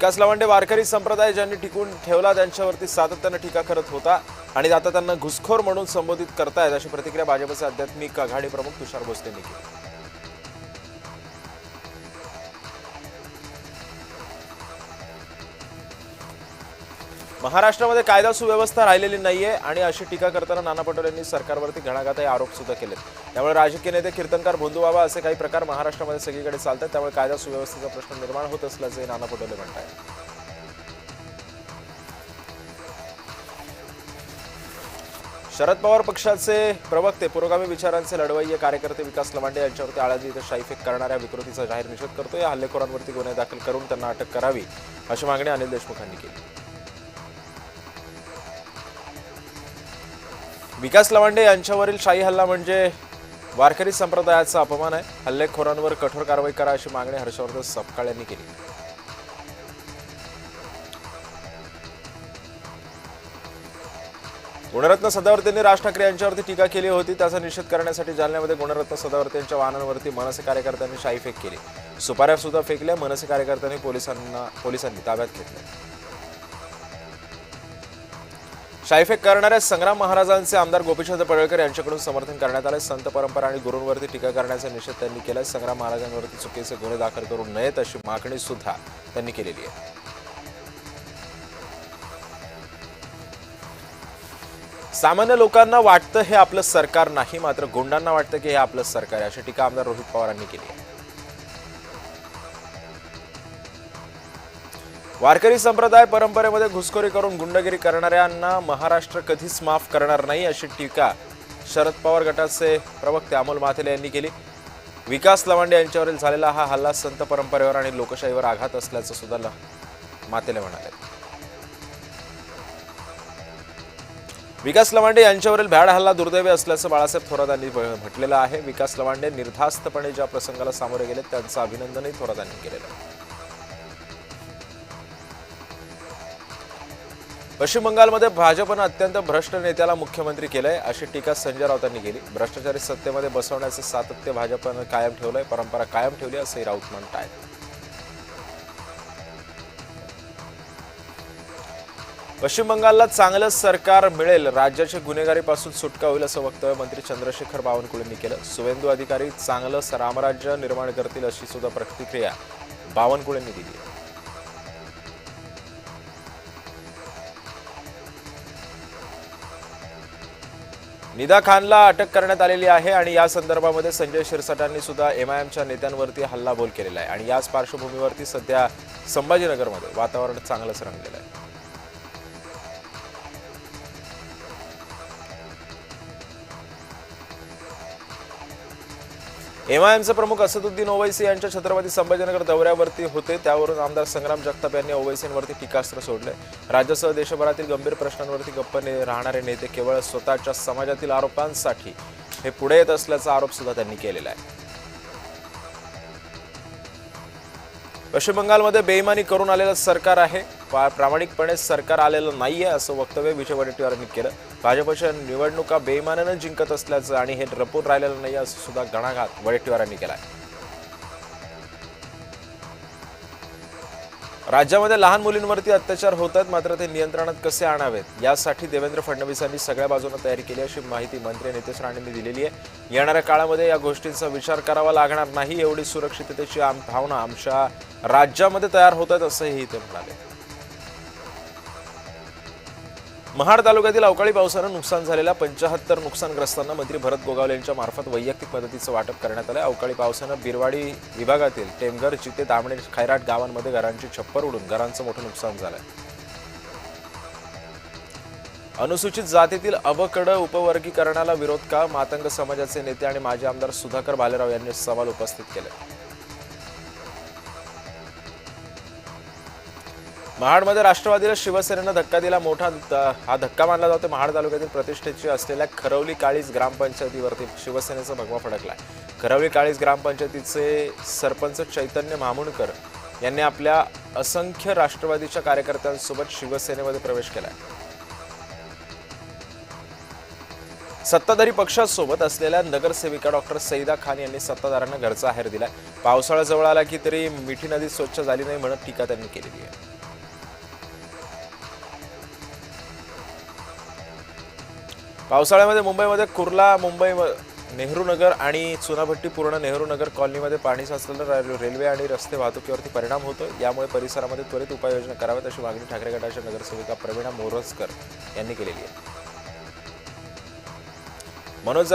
विकास लवांडे वारकरी संप्रदाय ज्यांनी टिकून ठेवला त्यांच्यावरती सातत्याने टीका करत होता आणि आता त्यांना घुसखोर म्हणून संबोधित करतायत, अशी प्रतिक्रिया भाजपचे आध्यात्मिक आघाडी प्रमुख तुषार भोसले यांनी केली. महाराष्ट्रामध्ये कायदा सुव्यवस्था राहिलेली नाहीये आणि अशी टीका करताना नाना पटोले यांनी सरकारवरती घणाघाती आरोप सुद्धा केले. त्यामुळे राजकीय नेते, कीर्तनकार, भोंदूबाबा असे काही प्रकार महाराष्ट्रामध्ये सगळीकडे चालतात. त्यामुळे कायदा सुव्यवस्थेचा प्रश्न निर्माण होत असल्याचे नाना पटोले म्हणतात. शरद पवार पक्षाचे प्रवक्ते, पुरोगामी विचारांचे लढवय्ये कार्यकर्ते विकास लवांडे यांच्यावरती आळंदी इथं शाईफेक करणाऱ्या विकृतीचा जाहीर निषेध करतो. या हल्लेखोरांवरती गुन्हे दाखल करून त्यांना अटक करावी अशी मागणी अनिल देशमुखांनी केली. विकास लवांडे यांच्यावरील शाही हल्ला म्हणजे वारकरी संप्रदायाचा अपमान आहे. हल्लेखोरांवर कठोर कारवाई करा अशी मागणी हर्षवर्धन सपकाळ यांनी केली. गुणरत्न सदावर्ते यांनी राज ठाकरे यांच्यावरती टीका केली होती. त्याचा निषेध करण्यासाठी जालन्यामध्ये गुणरत्न सदावर्ते यांच्या वाहनांवरती मनसे कार्यकर्त्यांनी शाईफेक केली. सुपाऱ्या सुद्धा फेकल्या. मनसे कार्यकर्त्यांनी पोलिसांनी ताब्यात घेतले. शाईफेक करणाऱ्या संग्राम महाराजांचे आमदार गोपीचंद पडळकर यांच्याकडून समर्थन करण्यात आले. संत परंपरा आणि गुरूंवरती टीका करण्याचा निषेध त्यांनी केला. संग्राम महाराजांवरती चुकीचे गुन्हे दाखल करू नयेत अशी मागणी सुद्धा त्यांनी केलेली आहे. सामान्य लोकांना वाटतं हे आपलं सरकार नाही, मात्र गुंडांना वाटतं की हे आपलं सरकार आहे, अशी टीका आमदार रोहित पवारांनी केली आहे. वारकरी संप्रदाय परंपरेमध्ये घुसखोरी करून गुंडगिरी करणाऱ्यांना महाराष्ट्र कधीच माफ करणार नाही, अशी टीका शरद पवार गटाचे प्रवक्ते अमोल माथेले यांनी केली. विकास लवांडे यांच्यावरील झालेला हा हल्ला संत परंपरेवर आणि लोकशाहीवर आघात असल्याचं सुद्धा माथेले म्हणाले. विकास लवांडे यांच्यावरील भ्याड हल्ला दुर्दैवी असल्याचं बाळासाहेब थोरात यांनी म्हटलेलं आहे. विकास लवांडे निर्धास्तपणे ज्या प्रसंगाला सामोरे गेले त्यांचं अभिनंदनही थोरात यांनी केलेलं आहे. पश्चिम बंगालमध्ये भाजपनं अत्यंत भ्रष्ट नेत्याला मुख्यमंत्री केलंय, अशी टीका संजय राऊत यांनी केली. भ्रष्टाचारी सत्तेमध्ये बसवण्याचे सातत्य भाजपनं कायम ठेवलंय, परंपरा कायम ठेवली असंही राऊत म्हणतायत. पश्चिम बंगालला चांगलं सरकार मिळेल, राज्याच्या गुन्हेगारीपासून सुटका होईल असं वक्तव्य मंत्री चंद्रशेखर बावनकुळेंनी केलं. सुवेंदू अधिकारी चांगलं रामराज्य निर्माण करतील अशी सुद्धा प्रतिक्रिया बावनकुळेंनी दिली. निदा खानला अटक करण्यात आलेली आहे आणि या संदर्भामध्ये संजय शिरसाटांनी सुद्धा एमआयएमच्या नेत्यांवरती हल्लाबोल केलेला आहे आणि याच पार्श्वभूमीवरती सध्या संभाजीनगरमध्ये वातावरण चांगलंच रंगलेलं आहे. एमआयएमचे प्रमुख असदुद्दीन ओवैसी यांच्या छत्रपती संभाजीनगर दौऱ्यावरती होते. त्यावरून आमदार संग्राम जगताप यांनी ओवैसींवरती टीकास्त्र सोडले. राज्यासह देशभरातील गंभीर प्रश्नांवरती गप्प राहणारे नेते केवळ स्वतःच्या समाजातील आरोपांसाठी हे पुढे येत असल्याचा आरोप सुद्धा त्यांनी केलेला आहे. पश्चिम बंगालमध्ये बेईमानी करून आलेलं सरकार आहे, प्रामाणिकपणे सरकार आलेलं नाहीये असं वक्तव्य विजय वडेट्टीवार यांनी केलं. भाजपच्या निवडणुका बेईमानानं जिंकत असल्याचं आणि हे रपून राहिलेलं नाही असं सुद्धा घणाघात वडेट्टीवार यांनी केलाय. राज्यामध्ये लहान मुलींवरती अत्याचार होत आहेत, मात्र ते नियंत्रणात कसे आणावेत यासाठी देवेंद्र फडणवीसांनी सगळ्या बाजूने तयारी केली अशी माहिती मंत्री नितेश राणेंनी दिलेली आहे. येणाऱ्या काळामध्ये या गोष्टींचा विचार करावा लागणार नाही, एवढी सुरक्षिततेची भावना आमच्या राज्यामध्ये तयार होत आहेत असंही ते म्हणाले. महाड तालुक्यातील अवकाळी पावसानं नुकसान झालेल्या 75 नुकसानग्रस्तांना मंत्री भरत गोगावले यांच्या मार्फत वैयक्तिक मदतीचं वाटप करण्यात आलं. अवकाळी पावसानं बिरवाडी विभागातील टेमघर, चिते, दामणे, खैराट गावांमध्ये घरांची छप्पर उडून घरांचं मोठं नुकसान झालंय. अनुसूचित जातीतील अबकड उपवर्गीकरणाला विरोध का? मातंग समाजाचे नेते आणि माजी आमदार सुधाकर भालेराव यांनी सवाल उपस्थित केले. महाडमध्ये राष्ट्रवादीला शिवसेनेनं धक्का दिला. हा धक्का मानला जातो. महाड तालुक्यातील प्रतिष्ठेची असलेल्या खरवली काळीज ग्रामपंचायतीवरती शिवसेनेचा भगवा फडकलाय. खरवली काळीज ग्रामपंचायतीचे सरपंच चैतन्य मामुणकर यांनी आपल्या असंख्य राष्ट्रवादीच्या कार्यकर्त्यांसोबत शिवसेनेमध्ये प्रवेश केलाय. सत्ताधारी पक्षासोबत असलेल्या नगरसेविका डॉक्टर सईदा खान यांनी सत्ताधाऱ्यांना घरचा आहेर दिलाय. पावसाळा जवळ आला की तरी मिठी नदी स्वच्छ झाली नाही म्हणत टीका त्यांनी केलेली आहे. पावसाळ्यामध्ये मुंबईमध्ये कुर्ला मुंबई नेहरू नगर आणि चुनाभट्टी पूर्ण नेहरू नगर कॉलनीमध्ये पाणी साचलेलं रेल्वे आणि रस्ते वाहतुकीवरती परिणाम होतो. यामुळे परिसरामध्ये त्वरित उपाययोजना कराव्यात अशी मागणी ठाकरे गटाच्या नगरसेविका प्रवीणा मोरजकर यांनी केलेली आहे. मनोज